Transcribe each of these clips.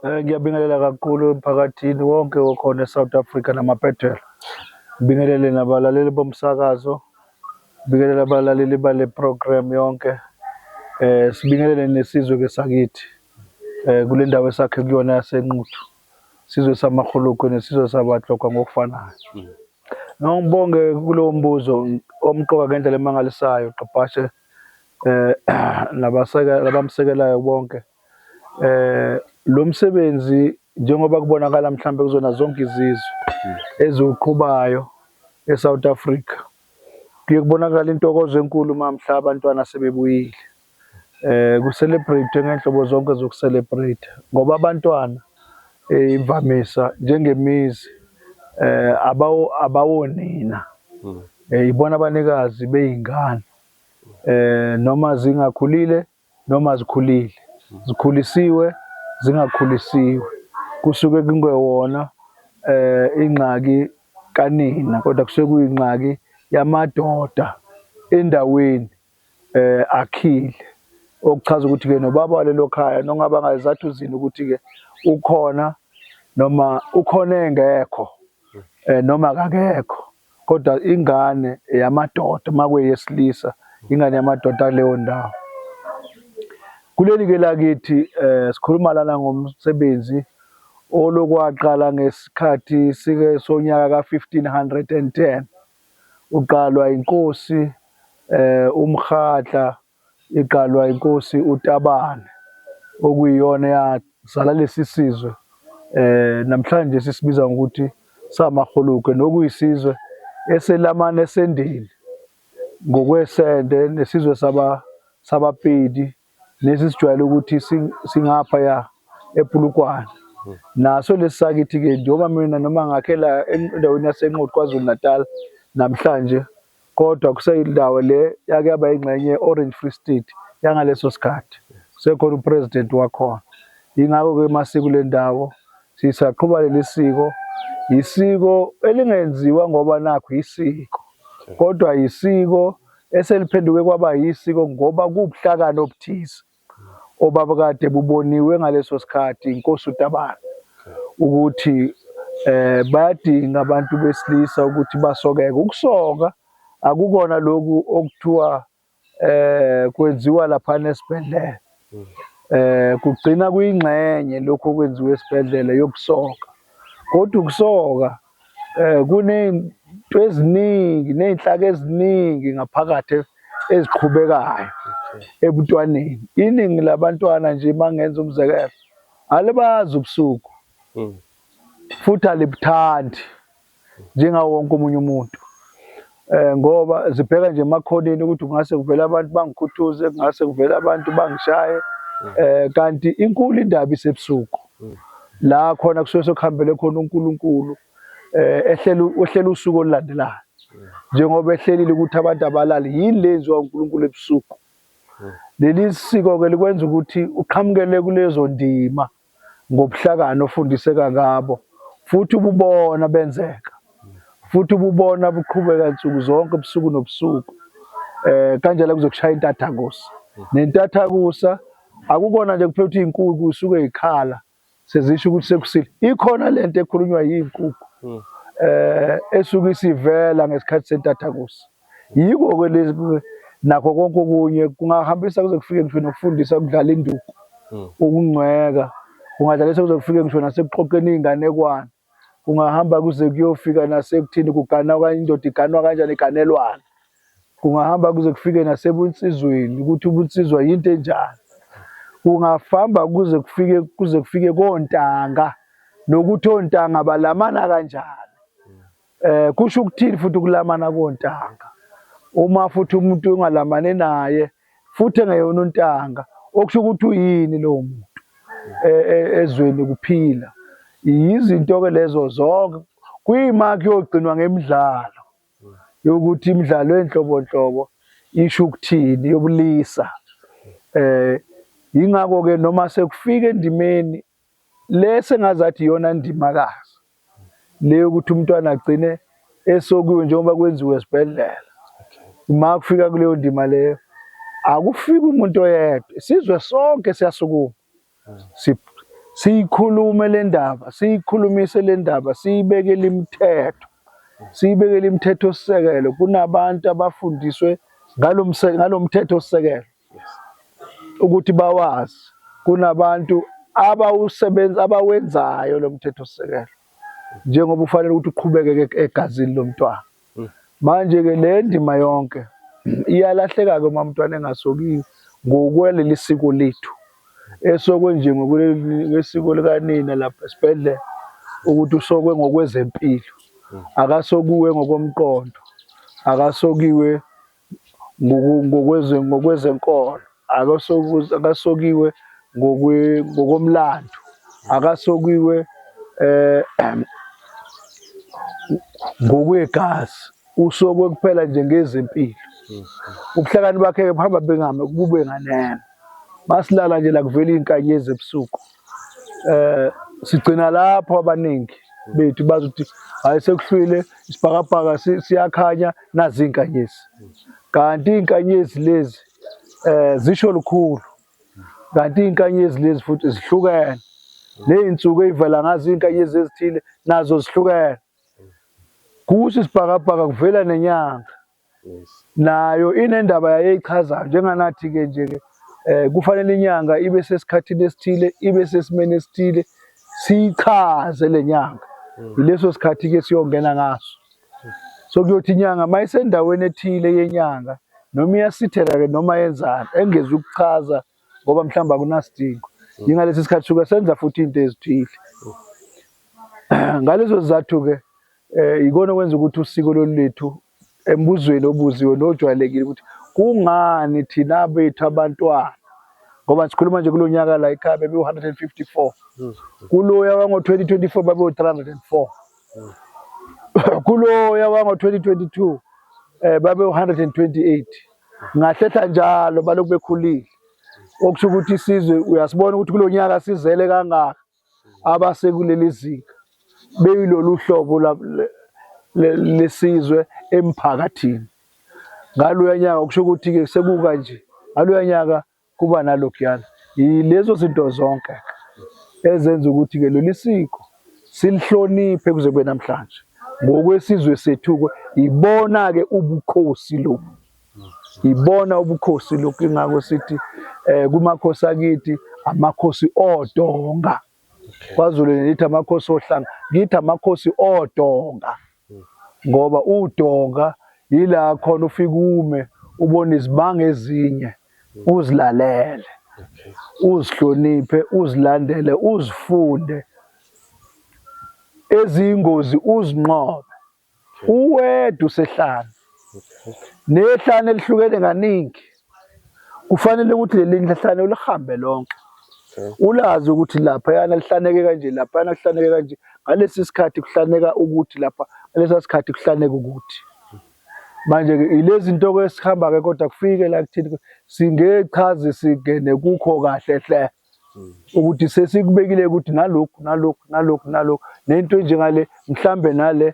Ngiyabingelela kakhulu emphakathini wonke okhona eSouth Africa namaphethelo. Ngibingelele nabalaleli bomsakazo, ngibingelele abalaleli bale program yonke. Sibingelele nesizwe sakithi. Kule ndawo esakhe kuyona yaseNquthu. Sizwe samaHulukwe nesizwe sabaTlokwa ngokufanayo. Ngibonge kulo mbuzo omqoka ngendlela emangalisayo Qabashe nabamsekelayo bonke. Lo msebenzi njengoba kubonakala mhlambe kuzona zonke izizwe eziqhubayo eSouth Africa kuye kubonakala intokozo enkulu mamhla abantwana sebebuyile ku celebrate ngenhlobo zonke zokucelebrate ngoba abantwana imvamisa njengemizi abawonina ibona abanikazi beyingane noma zingakhulile noma zikhulile zikhulisiwe zingakhulisiwe kusuke kungewona ingxaki kanina kodwa kusuke kuyingxaki yamadoda endaweni akhile okuchaza ukuthi ke nobaba walelo khaya noma bangazathu zini ukuthi ke ukhona noma ukhona engekho noma akekho kodwa ingane yamadoda makuyesilisa ingane yamadoda leyo ndawo. Kuleli ke lakithi sikhuluma lana ngomsebenzi olokwaqala ngesikhathi sike sonyaka ka1510 uqalwa inkosi uMkhatla iqalwa inkosi uTabane okuyiyona yazala lesi sizwe namhlanje sisibiza ngokuthi samaHulukwe nokuyisizwe eselamana esendeni ngokwesende nesizwe sabaPedi nesijwayele ukuthi singapha ya ePulukwane naso lesisakithi ke njengoba mina noma ngakhela endaweni yaseNquthu KwaZulu Natal namhlanje kodwa kuseyindawo le yake yaba ingxenye Orange Free State yangaleso sikhathi sekhona upresident wakhona. Ingakho ke masiko le ndawo sisaqhuba leli siko isiko elingenziwa ngoba nakho isiko kodwa isiko eseliphenduke kwaba yisiko ngoba kubuhlakani obuthize obaba kade buboniwe ngaleso sikhathi inkosi uTabane ukuthi bayadinga abantu besilisa ukuthi basokeke. Ukusoka akukona lokhu okuthiwa kwenziwa lapha nesibhedlela kugcina kuyingxenye lokho okwenziwe esibhedlela yokusoka kodwa ukusoka kunento eziningi nezinhlaka eziningi ngaphakathi eziqhubekayo ebuntwaneni. Iningi labantwana nje mangenza umzekelo alibazi ubusuku futhi alibuthandi njengawo wonke omunye umuntu ngoba zibheka nje emakhoneni ukuthi kungase kuvele abantu bangikhuthuze kungase kuvele abantu bangishaye kanti inkulu indaba isebusuku la khona kusuke sokuhambele khona uNkulunkulu ehlela usuku olulandelayo njengoba ehlelile ukuthi abantu abalali yini lenziwa uNkulunkulu ebusuku. Leli siko ke likwenza ukuthi uqhamukele kulezo ndima ngobuhlakani ofundiseka ngabo futhi ububona benzeka futhi ububona buqhubeka insuku zonke ubusuku nobusuku kanjalo kuzokushaya intathakusa nentathakusa akukona nje kuphela ukuthi inkukhu isuke ikhala sezisho ukuthi sekusile ikhona lento ekhulunywa yinkukhu esuke isivela ngesikhathi sentathakusa yiko ke lezi nakho konke okunye kungahambisa kuze kufike ngisho nokufundisa ukudlala induku ukungcweka kungadlalisa kuze kufike ngisho nasekuqoqeni izinganekwane kungahamba kuze kuyofika nasekuthini kuganwa kanye indoda iganwa kanjani iganelwana kungahamba kuze kufike nasebunsizweni ukuthi ubunsizwa yinto enjani kungafamba kuze kufike kontanga nokuthi ontanga balamana kanjani kusho ukuthini futhi ukulamana kontanga uma futhi umuntu ungalamane naye futhi engeyona untanga okusho ukuthi uyini lo muntu ezweni kuphila izinto ke lezo zonke kuyimaki yogcinwa ngemidlalo yokuthi imidlalo enhlobonhlobo isho ukuthini yobulisa ingakho ke noma sekufika endimeni lese ngazathi iyona ndimakazi le ukuthi umntwana agcine esokiwe njengoba kwenziwe esibhedlela uma kufika kuleyo ndima leyo akufika umuntu oyedwa isizwe sonke siyasukuma siyikhulume le ndaba, siyikhulumise le ndaba, siyibekele imithetho, siyibekele imithetho sisekelo. Kunabantu abafundiswe ngalo mthetho sisekelo ukuthi bawazi. Kunabantu abawenzayo lo mthetho sisekelo, njengoba ufanele ukuthi uqhubeke egazini lomntwana. Manje ke le ndima yonke iyalahleka ke uma umntwana engasokiwe ngokweleli siko lethu esokwe nje ngokwesiko likanina lapha esibhedlela, ukuthi usokwe ngokwezempilo, akasokuwe ngokomqondo, akasokiwe ngokwezenkolo, akasokiwe ngokomlando, akasokiwe ngokwegazi, usokwe kuphela nje ngezempilo. Ubuhlakani bakhe buhamba bube nganeno. Masilala nje la kuvela inkanyezi ebusuku, sigcina lapho abaningi bethu bazi ukuthi hayi sekuhlwile isibhakabhaka siyakhanya nazi inkanyezi. Kanti inkanyezi lezi zisho lukhulu, kanti inkanyezi lezi futhi zihlukene. Ney'nsuku ey'vela ngazo inkanyezi ezithile nazo zihlukene. Kusho isibhakabhaka kuvela nenyanga, nayo inendaba yayichazayo. Njenganathi-ke nje-ke kufanele inyanga ibe sesikhathini esithile, ibe sesimeni esithile, siyichaze le nyanga. Yileso sikhathi-ke siyongena ngaso. So kuyothi inyanga mayisendaweni ethile yenyanga, noma iyasithela-ke noma yenzani, engezi ukuchaza ngoba mhlawumbe akunasidingo. Yingalesi sikhathi suke senza futhi into ezithile. Ngalezo zizathu-ke ikona okwenza ukuthi usiko lwethu embuzweni obuziwe nojwayelekile ukuthi kungani thina bethu abantwana, ngoba sikhuluma nje kulo nyaka la ekhaya bebe 154, kuloya wango-2024 babe 304, kuloya wango-2022 babe 128. Ngahlehla njalo balokhu bekhulile, okusho ukuthi isizwe uyasibona ukuthi kulo nyaka sizele kangaka abasekuleli zinga beyilolu hlobo lesizwe emphakathini. Ngaloya nyaka kusho ukuthi-ke sekuka nje, ngaloya nyaka kuba nalokhuyana. Yilezo zinto zonke ezenza ukuthi-ke leli siko silihloniphe kuze kube namhlanje. Ngokwesizwe sethu-ke ibona-ke ubukhosi lobu, ibona ubukhosi lokhu. Ingakho sithi kumakhosi akithi amakhosi odonga. KwaZulu lithi amakhosi ohlanga, ngithi amakhosi odonga, ngoba udonga yila khona ufike ume ubone izibanga ezinye, uzilalele, uzihloniphe, uzilandele, uzifunde, eziyingozi uzinqobe, uwedwa usehlane. Nehlane elihlukene kaningi, kufanele ukuthi leli hlane ulihambe lonke, ulazi ukuthi lapha yana lihlaneke kanje, lapha yana lihlaneke kanje, ngalesi sikhathi kuhlaneka ukuthi lapha, ngalesi sikhathi kuhlaneka ukuthi. Manje-ke ilezi zinto-ke esihamba-ke kodwa kufike la kuthini singechaze singene kukho kahle hle ukuthi sesikubekile ukuthi nalokhu nalokhu nalokhu nalokhu nento njengale mhlambe nale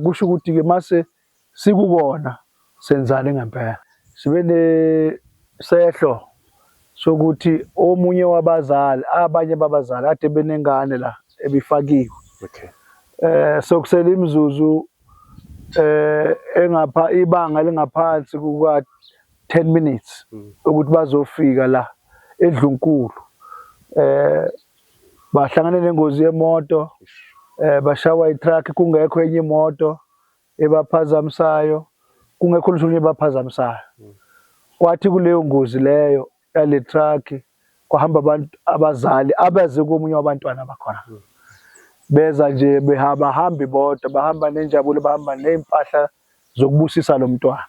kusho ukuthi-ke mase sikubona senzane ngempela. Sibe nesehlo sokuthi omunye wabazali, abanye babazali ade benengane la ebifakiwe, sokusela imizuzu engapha ibanga lingaphansi kuka 10 minutes ukuthi bazofika la eDlunkulu. Bahlangane nengozi yemoto, bashawa itruck, kungekho enye imoto ebaphazamisayo, kungekho nje ebaphazamisayo. Kwathi kuleyo ngozi leyo yale truck kwahamba abantu abazali abaze komunye wabantwana bakhona, beza nje bahambi bodwa, bahamba nenjabulo, bahamba nempahla zokubusisa lo mntwana.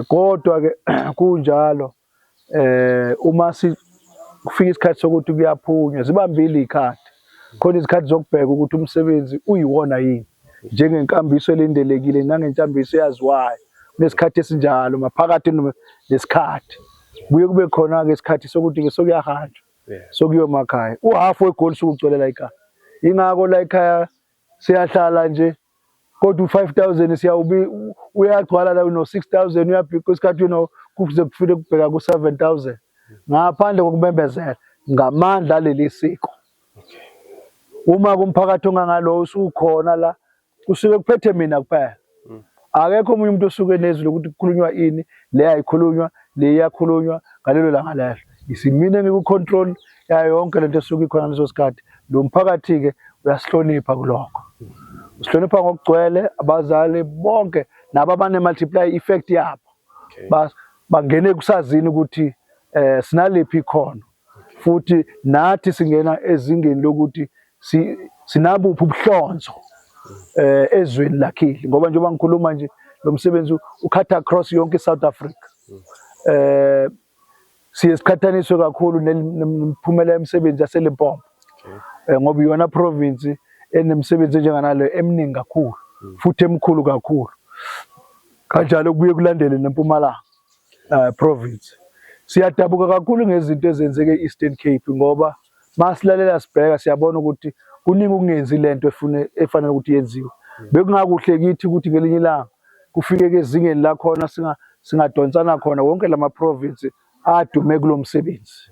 Kodwa-ke kunjalo uma kufika isikhathi sokuthi kuyaphunywa, zibambile iy'khathi. Khona izikhathi zokubheka ukuthi umsebenzi uyiwona yini, njengenkambiso elindelekile nangenkambiso eyaziwayo. Kunesikhathi esinjalo maphakathi nesikhathi kuye kube khona-ke isikhathi sokuthi-ke sokuyahanjwa, sokuyoma ekhaya. Uhafu wegoli sukugcwele la ekhaya. Ingakho la ekhaya siyahlala nje, kodwa u-5,000 uyagcwala la no-6,000 uyabhika isikhathi kuze kufike kubheka ku-7,000 ngaphandle kokubembezela. ngamandla leli siko. Uma kumphakathi ongangalo usukhona la kusuke kuphethe mina kuphela. Akekho omunye umuntu osuke nezwi lokuthi kukhulunywa ini, le ayikhulunywa, le iyakhulunywa ngalelo langa lelo. Isimine ngikucontrol yayo yonke lento esuke ikhona leso sikhathi. Lo mphakathi ke uyasihlonipha kulokho. Usihlonipha ngokugcwele abazali bonke nabo abane multiply effect yabo. Bangene kusazini ukuthi sinaliphi ikhono. Futhi nathi singena ezingeni lokuthi sinabuphi ubuhlonzo ezweni lakhile ngoba njengoba ngikhuluma nje lo msebenzi ukhatha across yonke iSouth Africa. Siye siqhathaniswe kakhulu nemiphumela yemisebenzi yaseLimpopo ngoba iyona province enemisebenzi enjenganalo eminingi kakhulu futhi emkhulu kakhulu. Kanjalo kubuye kulandele neMpumalanga province. Siyadabuka kakhulu ngezinto ezenzeke eEastern Cape ngoba masilalela sibheka siyabona ukuthi kuningi ukungenzi lento efanele ukuthi yenziwe. Bekungakuhle kithi ukuthi ngelinye ilanga kufike ke ezingeni la khona singadonsana khona wonke lama province adume kulomsebenzi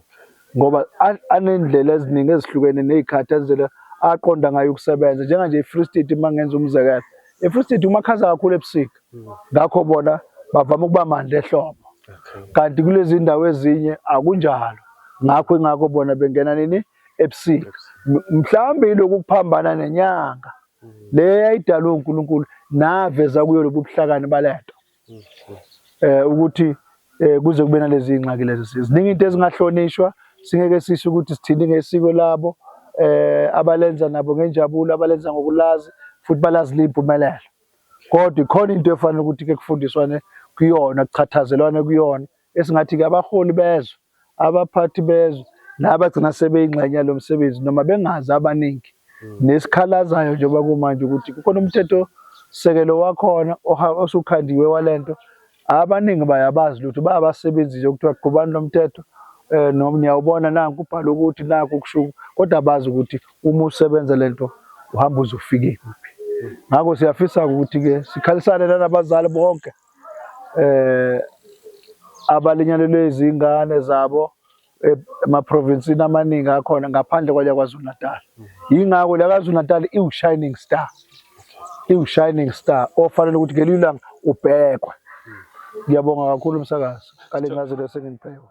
ngoba anendlela eziningi ezihlukene nezikhathi ezele aqonda ngayo ukusebenza njenganje eFree State mangenza umzekelo. eFree State umakhaza kakhulu ebusika ngakho bona bavama ukuba manje ehlobo. Kanti kulezi ndawo ezinye akunjalo. Ngakho bona bengena nini ebusika. Mhlambe iloku kuphambana nenyanga le yayidalwe uNkulunkulu naveza kuyo lobu buhlakani balento. Ukuthi kuze kube nalezi ingxaki lezi. Ziningi into ezingahlonishwa singeke sisho ukuthi sithini ngesiko labo abalenza nabo ngenjabulo abalenza ngokulazi futhi balazi limpumelelo. Kodwa ikhona into efanele ukuthi ke kufundiswane kuyona kuchathazelwane kuyona esingathi ke abaholi bezwe abaphathi bezwe nabagcina sebeyingxenye lo msebenzi noma bengazi abaningi nesikhalazayo njengoba kumanje ukuthi kukhona umthetho sekelo wakhona osukhandiwe walento abaningi bayabazi lutho bayabasebenzi nje ukuthiwa qhubani lomthetho noma niyawubona nanku ubhalo ukuthi nakho kushuka kodwa bazi ukuthi uma usebenza lento uhamba uzofika kuphi. Ngakho siyafisa ukuthi ke sikhalisane nabazali bonke abalinyalelwe izingane zabo emaprovinsini amaningi akhona ngaphandle kwala KwaZulu-Natal. Yingakho la KwaZulu-Natal iwu-shining star. Iwu-shining star ofanele ukuthi ngelinye ilanga ubhekwe. Ngiyabonga kakhulu umsakazi. Kale ngaze lese nginipheka.